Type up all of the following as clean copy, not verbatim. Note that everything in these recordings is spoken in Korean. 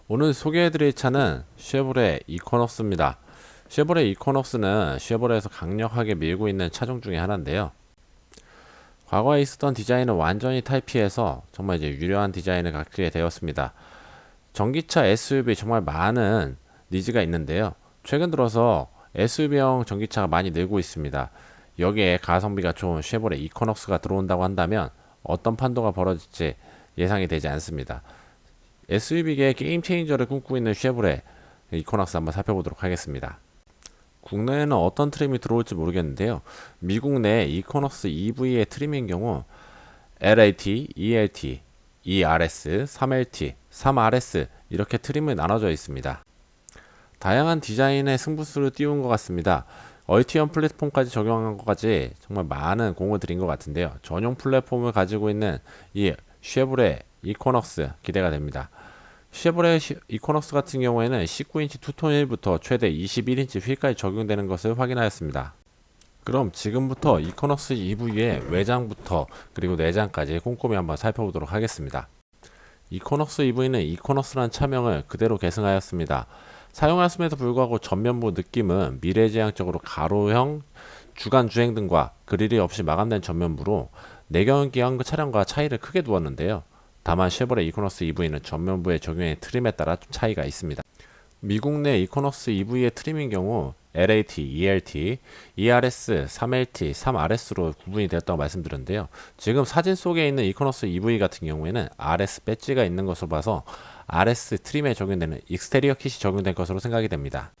오늘 소개해드릴 차는 쉐보레 이코노스입니다. 쉐보레 이코노스는 쉐보레에서 강력하게 밀고 있는 차종 중에 하나인데요. 과거에 있었던 디자인은 완전히 탈피해서 정말 이제 유려한 디자인을 갖게 되었습니다. 전기차 SUV 정말 많은 니즈가 있는데요. 최근 들어서 SUV형 전기차가 많이 늘고 있습니다. 여기에 가성비가 좋은 쉐보레 이코노스가 들어온다고 한다면 어떤 판도가 벌어질지 예상이 되지 않습니다. SUV계의 게임 체인저를 꿈꾸고 있는 쉐보레 이코노스 한번 살펴보도록 하겠습니다. 국내에는 어떤 트림이 들어올지 모르겠는데요. 미국 내 이코노스 EV의 트림인 경우 LAT, ELT, ERS, 3LT, 3RS 이렇게 트림이 나눠져 있습니다. 다양한 디자인의 승부수를 띄운 것 같습니다. 얼티엄 플랫폼까지 적용한 것까지 정말 많은 공을 들인 것 같은데요. 전용 플랫폼을 가지고 있는 이 쉐보레 이코노스 기대가 됩니다. 쉐보레 이코노스 같은 경우에는 19인치 투톤 휠부터 최대 21인치 휠까지 적용되는 것을 확인하였습니다. 그럼 지금부터 이코노스 EV의 외장부터 그리고 내장까지 꼼꼼히 한번 살펴보도록 하겠습니다. 이코노스 EV는 이코노스란 차명을 그대로 계승하였습니다. 사용하였음에도 불구하고 전면부 느낌은 미래지향적으로 가로형 주간 주행 등과 그릴이 없이 마감된 전면부로 내연기관 차량과 차이를 크게 두었는데요. 다만 쉐보레 이코노스 EV는 전면부의 적용의 트림에 따라 좀 차이가 있습니다. 미국 내 이코노스 EV의 트림인 경우 LAT, ELT, ERS, 3LT, 3RS로 구분이 되었다고 말씀드렸는데요. 지금 사진 속에 있는 이코노스 EV 같은 경우에는 RS 배지가 있는 것으로 봐서 RS 트림에 적용되는 익스테리어 킷이 적용된 것으로 생각이 됩니다.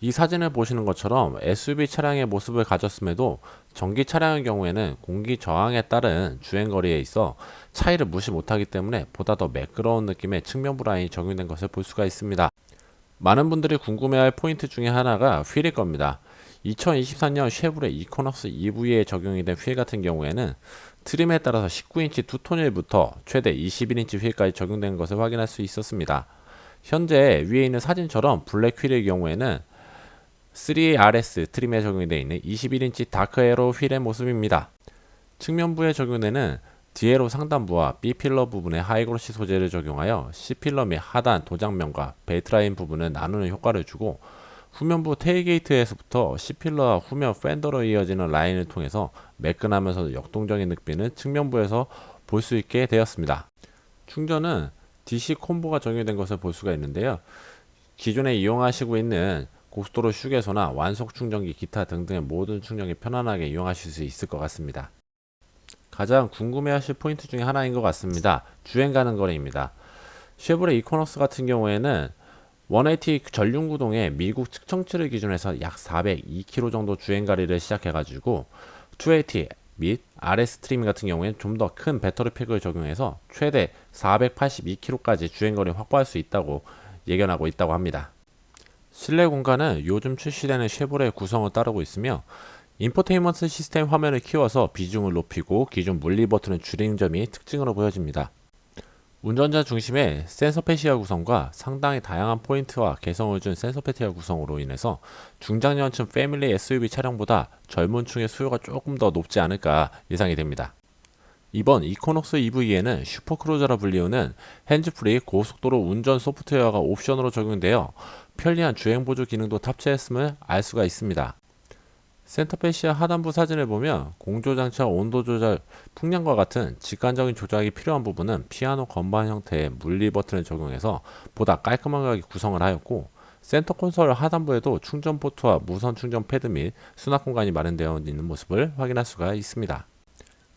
이 사진을 보시는 것처럼 SUV 차량의 모습을 가졌음에도 전기 차량의 경우에는 공기 저항에 따른 주행거리에 있어 차이를 무시 못하기 때문에 보다 더 매끄러운 느낌의 측면부 라인이 적용된 것을 볼 수가 있습니다. 많은 분들이 궁금해할 포인트 중에 하나가 휠일 겁니다. 2024년 쉐보레 이코노스 EV에 적용이 된 휠 같은 경우에는 트림에 따라서 19인치 투톤 휠부터 최대 21인치 휠까지 적용된 것을 확인할 수 있었습니다. 현재 위에 있는 사진처럼 블랙 휠의 경우에는 3RS 트림에 적용이 되어 있는 21인치 다크 에로 휠의 모습입니다. 측면부에 적용되는 D에로 상단부와 B필러 부분에 하이그로시 소재를 적용하여 C필러 및 하단 도장면과 벨트라인 부분을 나누는 효과를 주고 후면부 테일게이트에서부터 C필러와 후면 팬더로 이어지는 라인을 통해서 매끈하면서 역동적인 느낌을 측면부에서 볼 수 있게 되었습니다. 충전은 DC 콤보가 적용된 것을 볼 수가 있는데요. 기존에 이용하시고 있는 고속도로 휴게소나 완속 충전기 기타 등등의 모든 충전기 편안하게 이용하실 수 있을 것 같습니다. 가장 궁금해하실 포인트 중에 하나인 것 같습니다. 주행 가능 거리입니다. 쉐보레 이코노스 같은 경우에는 180 전륜구동의 미국 측정치를 기준해서 약 402km 정도 주행거리를 시작해가지고 280 및 RS 트림 같은 경우에는 좀 더 큰 배터리 팩을 적용해서 최대 482km까지 주행거리 확보할 수 있다고 예견하고 있다고 합니다. 실내 공간은 요즘 출시되는 쉐보레 구성을 따르고 있으며 인포테인먼트 시스템 화면을 키워서 비중을 높이고 기존 물리 버튼을 줄이는 점이 특징으로 보여집니다. 운전자 중심의 센서 패시아 구성과 상당히 다양한 포인트와 개성을 준 센서 패시아 구성으로 인해서 중장년층 패밀리 SUV 차량보다 젊은 층의 수요가 조금 더 높지 않을까 예상이 됩니다. 이번 이코노스 EV에는 슈퍼크루저라 불리우는 핸즈프리 고속도로 운전 소프트웨어가 옵션으로 적용되어 편리한 주행 보조 기능도 탑재했음을 알 수가 있습니다. 센터페시아 하단부 사진을 보면 공조장치와 온도 조절, 풍량과 같은 직관적인 조작이 필요한 부분은 피아노 건반 형태의 물리 버튼을 적용해서 보다 깔끔하게 구성을 하였고 센터 콘솔 하단부에도 충전 포트와 무선 충전 패드 및 수납 공간이 마련되어 있는 모습을 확인할 수가 있습니다.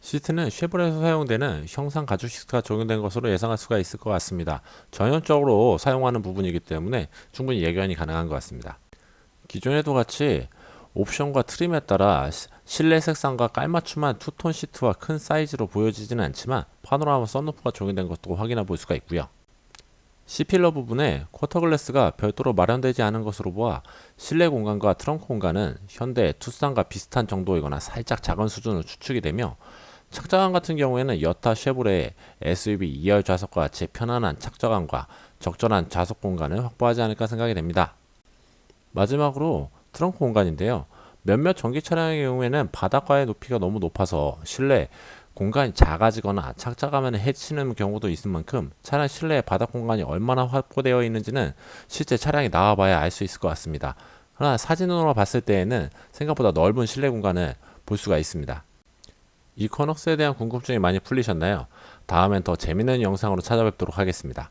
시트는 쉐보레에서 사용되는 형상 가죽 시트가 적용된 것으로 예상할 수가 있을 것 같습니다. 전형적으로 사용하는 부분이기 때문에 충분히 예견이 가능한 것 같습니다. 기존에도 같이 옵션과 트림에 따라 실내 색상과 깔맞춤한 투톤 시트와 큰 사이즈로 보여지지는 않지만 파노라마 썬루프가 적용된 것도 확인해 볼 수가 있고요. C필러 부분에 쿼터글래스가 별도로 마련되지 않은 것으로 보아 실내 공간과 트렁크 공간은 현대 투싼과 비슷한 정도이거나 살짝 작은 수준으로 추측이 되며 착자감 같은 경우에는 여타 쉐보레의 SUV 2열 좌석과 같이 편안한 착자감과 적절한 좌석 공간을 확보하지 않을까 생각이 됩니다. 마지막으로 트렁크 공간인데요. 몇몇 전기 차량의 경우에는 바닥과의 높이가 너무 높아서 실내 공간이 작아지거나 착작하면 해치는 경우도 있을 만큼 차량 실내의 바닥 공간이 얼마나 확보되어 있는지는 실제 차량이 나와봐야 알 수 있을 것 같습니다. 그러나 사진으로 봤을 때에는 생각보다 넓은 실내 공간을 볼 수가 있습니다. 이코넉스에 대한 궁금증이 많이 풀리셨나요? 다음엔 더 재밌는 영상으로 찾아뵙도록 하겠습니다.